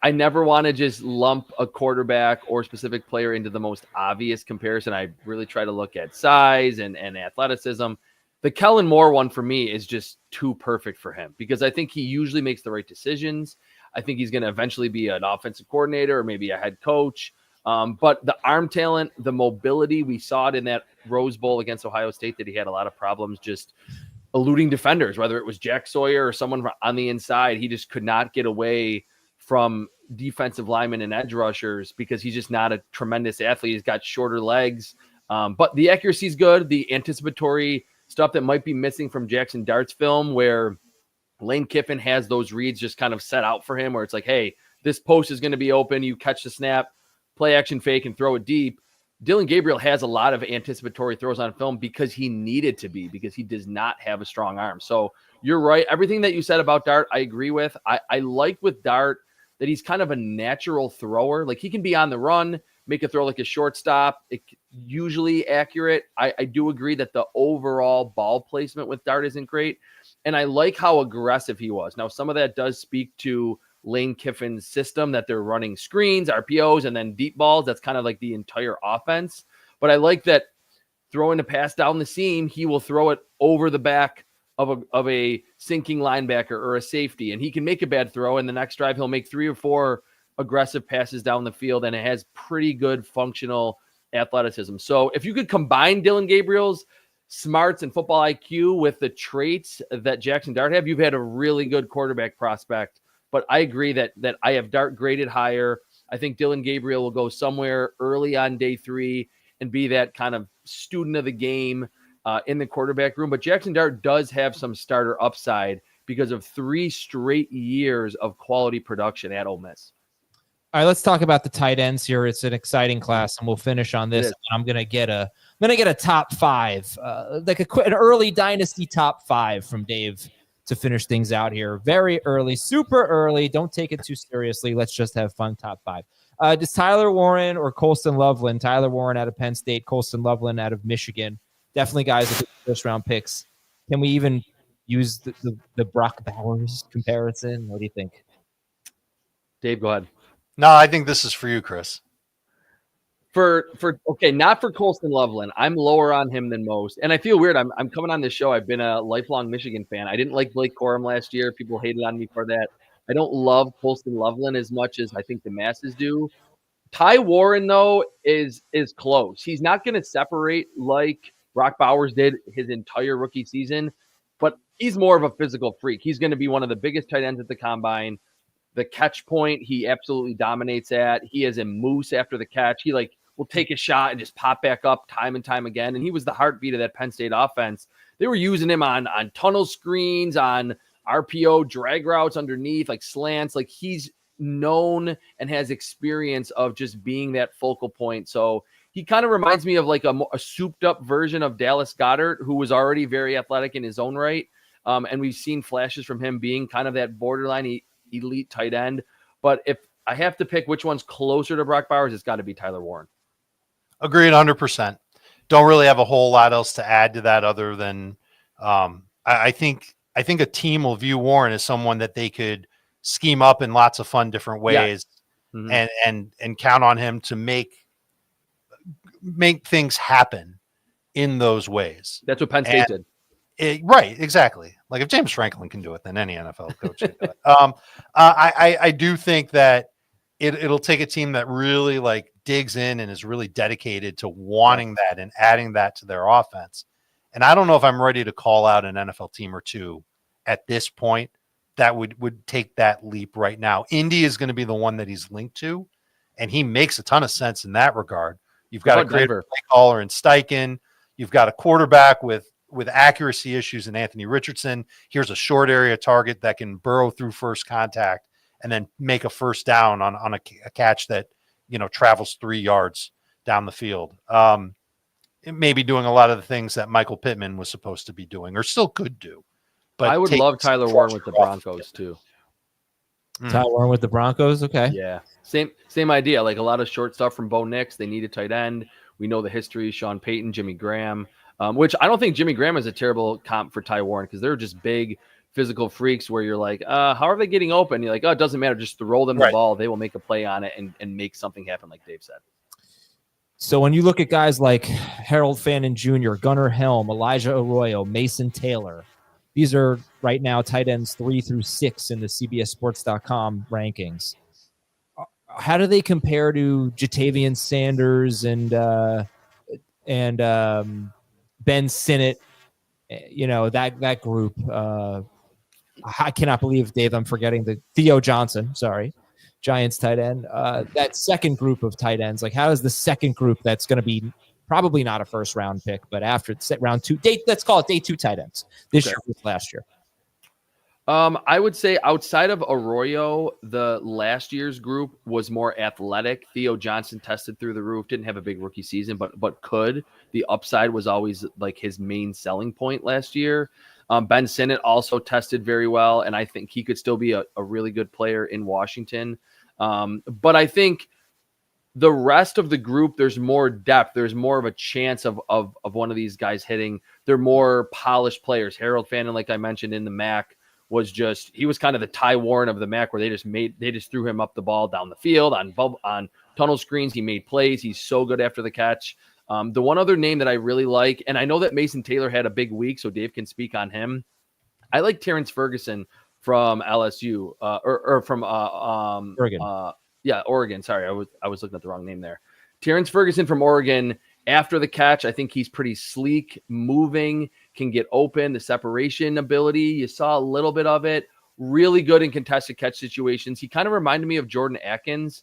I never want to just lump a quarterback or specific player into the most obvious comparison. I really try to look at size and athleticism. The Kellen Moore one for me is just too perfect for him because I think he usually makes the right decisions. I think he's going to eventually be an offensive coordinator or maybe a head coach. But the arm talent, the mobility, we saw it in that Rose Bowl against Ohio State that he had a lot of problems just eluding defenders, whether it was Jack Sawyer or someone on the inside. He just could not get away from defensive linemen and edge rushers because he's just not a tremendous athlete. He's got shorter legs, but the accuracy is good. The anticipatory stuff that might be missing from Jaxon Dart's film where Lane Kiffin has those reads just kind of set out for him where it's like, hey, this post is going to be open. You catch the snap, play action fake and throw it deep. Dillon Gabriel has a lot of anticipatory throws on film because he needed to be, because he does not have a strong arm. So you're right. Everything that you said about Dart, I agree with. I like with Dart that he's kind of a natural thrower. Like he can be on the run, make a throw like a shortstop. Usually accurate. I do agree that the overall ball placement with Dart isn't great. And I like how aggressive he was. Now, some of that does speak to Lane Kiffin's system, that they're running screens, RPOs, and then deep balls. That's kind of like the entire offense. But I like that throwing a pass down the seam, he will throw it over the back of a sinking linebacker or a safety, and he can make a bad throw. And the next drive, he'll make 3 or 4 aggressive passes down the field, and it has pretty good functional athleticism. So if you could combine Dillon Gabriel's smarts and football IQ with the traits that Jaxon Dart have, you've had a really good quarterback prospect. But I agree that I have Dart graded higher. I think Dillon Gabriel will go somewhere early on day 3 and be that kind of student of the game in the quarterback room. But Jaxon Dart does have some starter upside because of 3 straight years of quality production at Ole Miss. All right, let's talk about the tight ends here. It's an exciting class, and we'll finish on this. I'm gonna get a top 5, like an early dynasty top 5 from Dave to finish things out here. Very early, super early. Don't take it too seriously. Let's just have fun. Top 5. Does Tyler Warren or Colston Loveland? Tyler Warren out of Penn State, Colston Loveland out of Michigan. Definitely guys with first-round picks. Can we even use the Brock Bowers comparison? What do you think? Dave, go ahead. No, I think this is for you, Chris. Okay, not for Colston Loveland. I'm lower on him than most. And I feel weird. I'm coming on this show. I've been a lifelong Michigan fan. I didn't like Blake Corum last year. People hated on me for that. I don't love Colston Loveland as much as I think the masses do. Ty Warren, though, is close. He's not going to separate like Brock Bowers did his entire rookie season, but he's more of a physical freak. He's going to be one of the biggest tight ends at the combine. The catch point, he absolutely dominates at. He is a moose after the catch. He will take a shot and just pop back up time and time again. And he was the heartbeat of that Penn State offense. They were using him on tunnel screens, on RPO drag routes underneath, like slants. Like he's known and has experience of just being that focal point. So he kind of reminds me of like a souped up version of Dallas Goedert, who was already very athletic in his own right. And we've seen flashes from him being kind of that borderline elite tight end. But if I have to pick which one's closer to Brock Bowers, it's got to be Tyler Warren. Agreed 100%. Don't really have a whole lot else to add to that other than I think a team will view Warren as someone that they could scheme up in lots of fun different ways, and count on him to make things happen in those ways. That's what Penn State did. Right, exactly. Like if James Franklin can do it, then any NFL coach can do it. I do think that it'll take a team that really like digs in and is really dedicated to wanting that and adding that to their offense. And I don't know if I'm ready to call out an NFL team or two at this point that would take that leap right now. Indy is going to be the one that he's linked to, and he makes a ton of sense in that regard. You've got a great play caller in Steichen. You've got a quarterback with accuracy issues in Anthony Richardson. Here's a short area target that can burrow through first contact and then make a first down on a catch that, travels 3 yards down the field. It may be doing a lot of the things that Michael Pittman was supposed to be doing or still could do. But I would love Tyler Warren with the Broncos too. Tyler Warren with the Broncos. Okay. Yeah. Same idea. Like a lot of short stuff from Bo Nix. They need a tight end. We know the history. Sean Payton, Jimmy Graham, which I don't think Jimmy Graham is a terrible comp for Ty Warren because they're just big physical freaks where you're like, how are they getting open? You're like, oh, it doesn't matter. Just throw them the ball. They will make a play on it and make something happen, like Dave said. So when you look at guys like Harold Fannin Jr., Gunnar Helm, Elijah Arroyo, Mason Taylor, these are right now tight ends 3 through 6 in the CBSSports.com rankings. How do they compare to Jatavian Sanders and Ben Sinnott? That group. I cannot believe, Dave, I'm forgetting the Theo Johnson. Sorry. Giants tight end, that second group of tight ends. Like, how is the second group that's going to be probably not a first round pick, but after round 2, let's call it day 2 tight ends this year with last year? I would say outside of Arroyo, the last year's group was more athletic. Theo Johnson tested through the roof, didn't have a big rookie season, but could. The upside was always like his main selling point last year. Ben Sinnott also tested very well, and I think he could still be a really good player in Washington. But I think the rest of the group, there's more depth. There's more of a chance of one of these guys hitting. They're more polished players. Harold Fannin, like I mentioned in the MAC, he was kind of the Ty Warren of the MAC, where they just threw him up the ball down the field on tunnel screens. He made plays. He's so good after the catch. The one other name that I really like, and I know that Mason Taylor had a big week, so Dave can speak on him. I like Terrence Ferguson from LSU, or from Oregon. Oregon. Sorry, I was looking at the wrong name there. Terrence Ferguson from Oregon. After the catch, I think he's pretty sleek, moving, can get open. The separation ability, you saw a little bit of it. Really good in contested catch situations. He kind of reminded me of Jordan Atkins,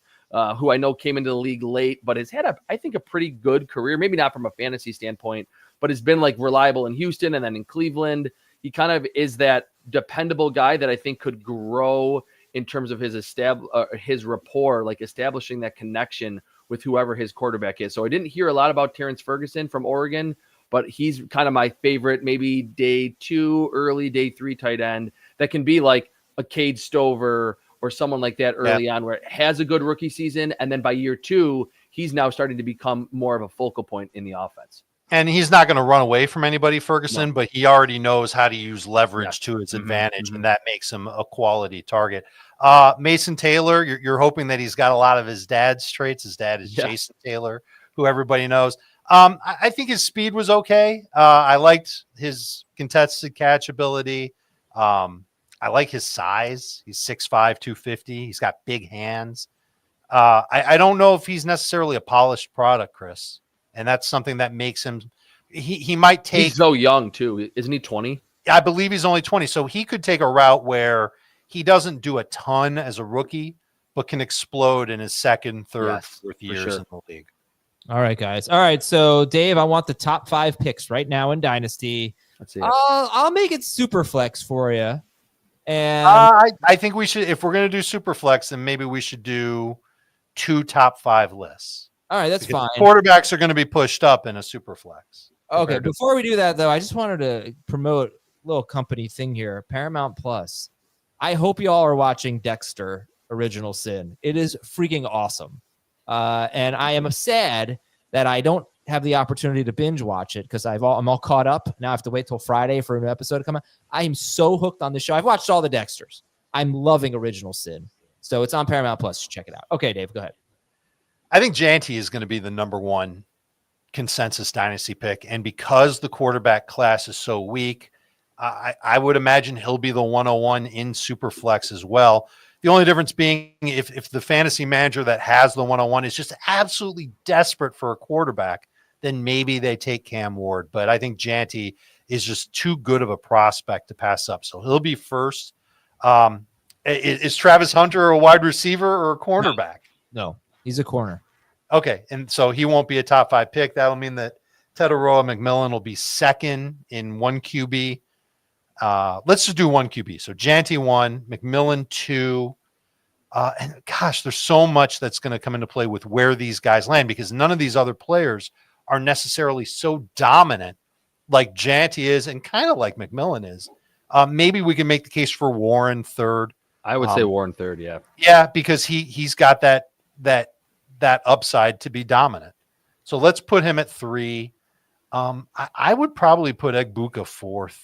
who I know came into the league late, but has had, I think, a pretty good career. Maybe not from a fantasy standpoint, but has been like reliable in Houston and then in Cleveland. He kind of is that dependable guy that I think could grow in terms of his rapport, like establishing that connection with whoever his quarterback is. So I didn't hear a lot about Terrence Ferguson from Oregon, but he's kind of my favorite, maybe day 2, early day 3 tight end that can be like a Cade Stover or someone like that early on, where it has a good rookie season. And then by year 2, he's now starting to become more of a focal point in the offense. And he's not going to run away from anybody, Ferguson, but he already knows how to use leverage to his advantage, and that makes him a quality target. Mason Taylor, you're hoping that he's got a lot of his dad's traits. His dad is Jason Taylor, who everybody knows. I think his speed was okay. I liked his contested catch ability. I like his size. He's 6'5", 250. He's got big hands. I don't know if he's necessarily a polished product, Chris. And that's something that makes him he might take. He's so young too. Isn't he 20? I believe he's only 20. So he could take a route where he doesn't do a ton as a rookie, but can explode in his second, third, fourth years in the league. All right, guys. All right. So Dave, I want the top 5 picks right now in Dynasty. Let's see. I'll make it super flex for you. And I think we should, if we're going to do super flex, then maybe we should do 2 top 5 lists. All right, that's fine. Quarterbacks are going to be pushed up in a super flex. Okay, before we do that, though, I just wanted to promote a little company thing here, Paramount Plus. I hope you all are watching Dexter Original Sin. It is freaking awesome. And I am sad that I don't have the opportunity to binge watch it because I'm all caught up. Now I have to wait till Friday for a new episode to come out. I am so hooked on the show. I've watched all the Dexters. I'm loving Original Sin. So it's on Paramount Plus. Check it out. Okay, Dave, go ahead. I think Jeanty is going to be the number 1 consensus dynasty pick. And because the quarterback class is so weak, I would imagine he'll be the 101 in Superflex as well. The only difference being if the fantasy manager that has the 101 is just absolutely desperate for a quarterback, then maybe they take Cam Ward. But I think Jeanty is just too good of a prospect to pass up. So he'll be first. Is Travis Hunter a wide receiver or a cornerback? No, he's a corner. Okay, and so he won't be a top 5 pick. That'll mean that Tetairoa McMillan will be second in 1 QB. Let's just do 1 QB. So Jeanty 1, McMillan 2. And gosh, there's so much that's going to come into play with where these guys land because none of these other players are necessarily so dominant like Jeanty is and kind of like McMillan is. Maybe we can make the case for Warren 3rd. I would say Warren 3rd, yeah. Yeah, because he's got that upside to be dominant. So let's put him at 3. I would probably put Egbuka 4th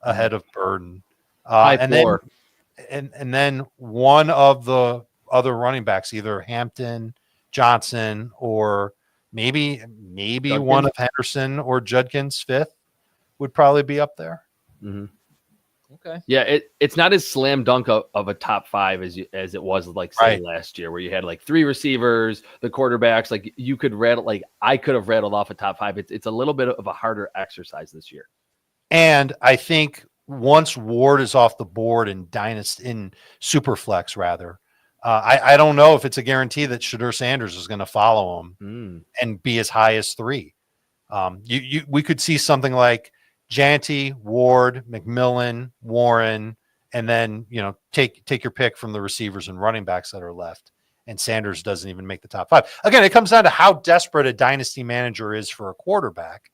ahead of Burden. And then one of the other running backs, either Hampton, Johnson, or maybe Judkins. One of Henderson or Judkins 5th would probably be up there. Mm-hmm. Okay. Yeah, it's not as slam dunk of a top 5 as it was last year, where you had like 3 receivers, the quarterbacks. Like you could rattle, like I could have rattled off a top 5. It's a little bit of a harder exercise this year. And I think once Ward is off the board in Dynasty, in Superflex rather, I don't know if it's a guarantee that Shedeur Sanders is going to follow him and be as high as 3. We could see something like Jeanty, Ward, McMillan, Warren, and then, take your pick from the receivers and running backs that are left. And Sanders doesn't even make the top 5. Again, it comes down to how desperate a dynasty manager is for a quarterback.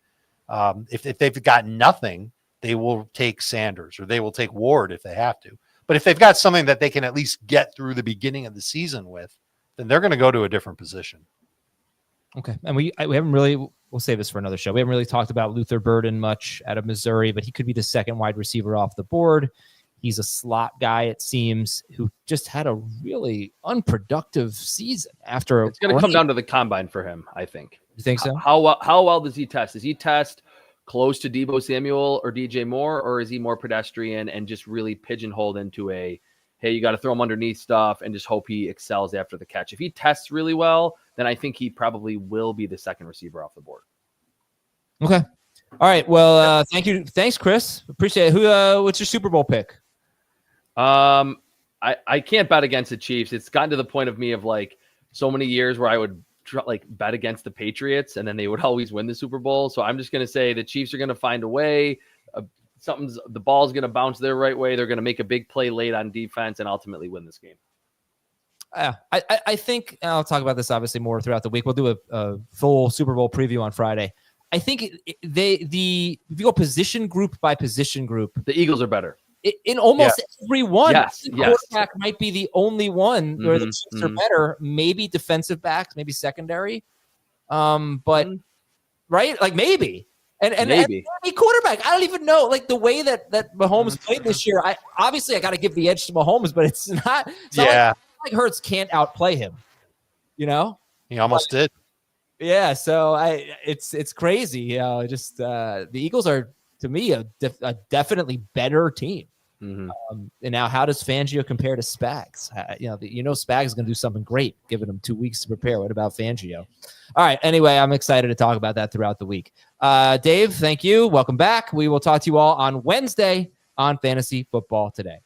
If they've got nothing, they will take Sanders, or they will take Ward if they have to. But if they've got something that they can at least get through the beginning of the season with, then they're going to go to a different position. Okay. And we haven't really, we'll save this for another show. We haven't really talked about Luther Burden much out of Missouri, but he could be the second wide receiver off the board. He's a slot guy, it seems, who just had a really unproductive season after. It's going to come down to the combine for him, I think. You think so? How well does he test? Does he test close to Deebo Samuel or DJ Moore, or is he more pedestrian and just really pigeonholed into a, hey, you got to throw him underneath stuff and just hope he excels after the catch? If he tests really well, then I think he probably will be the second receiver off the board. Okay. All right. Well, thank you. Thanks, Chris. Appreciate it. What's your Super Bowl pick? I can't bet against the Chiefs. It's gotten to the point of me of like so many years where I would bet against the Patriots and then they would always win the Super Bowl. So I'm just going to say the Chiefs are going to find a way. The ball's going to bounce their right way. They're going to make a big play late on defense and ultimately win this game. I think I'll talk about this obviously more throughout the week. We'll do a full Super Bowl preview on Friday. I think if you go position group by position group, the Eagles are better. In almost every one. Yes. Quarterback might be the only one where the Chiefs are better. Maybe defensive backs, maybe secondary. But right, like maybe. And maybe quarterback. I don't even know, like the way that Mahomes played this year. I got to give the edge to Mahomes, but it's not like Hurts can't outplay him. He almost did. Yeah, so it's crazy. The Eagles are, to me, a definitely better team. And now, how does Fangio compare to Spags? Spags is going to do something great, giving him 2 weeks to prepare. What about Fangio? All right. Anyway, I'm excited to talk about that throughout the week. Dave, thank you. Welcome back. We will talk to you all on Wednesday on Fantasy Football Today.